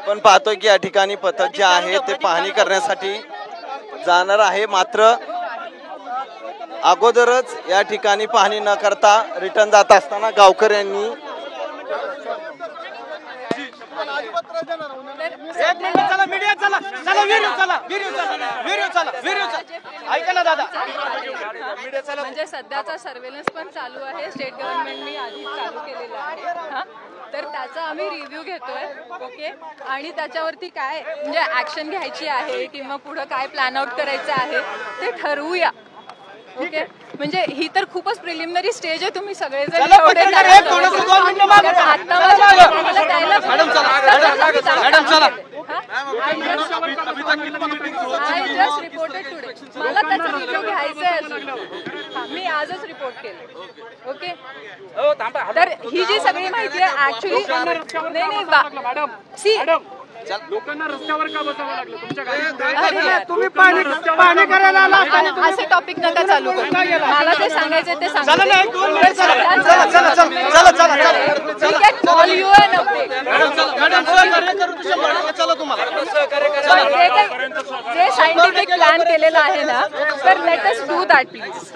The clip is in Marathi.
आपण पाहतोय की या ठिकाणी पथक जे आहे ते पाहणी करण्यासाठी जाणार आहे, मात्र अगोदरच या ठिकाणी पाहणी न करता रिटर्न जात असताना गावकऱ्यांनी म्हणजे सध्याचा सर्वेलन्स पण चालू आहे, स्टेट गव्हर्नमेंटनी आधीच चालू केलेला आहे. तर त्याचा आम्ही रिव्ह्यू घेतोय. ओके, आणि त्याच्यावरती काय म्हणजे ऍक्शन घ्यायची आहे किंवा पुढे काय प्लॅन आउट करायचं आहे ते ठरवूया. ओके, म्हणजे ही तर खूपच प्रिलिमिनरी स्टेज आहे. तुम्ही सगळेजण मला त्याचा रिव्ह्यू घ्यायचा आहे. मी आजच रिपोर्ट केलं. ओके, तर ही जी सगळी माहिती आहे ऍक्च्युली सी लोकांना रस्त्यावर का बसावं लागलं तुमच्या तुम्ही पाणी करायला आला असे टॉपिक नका चालू करू. मला ते सांगायचे ते सांगा. जे सायंटिफिक प्लॅन केलेला आहे ना, तर let us do that please.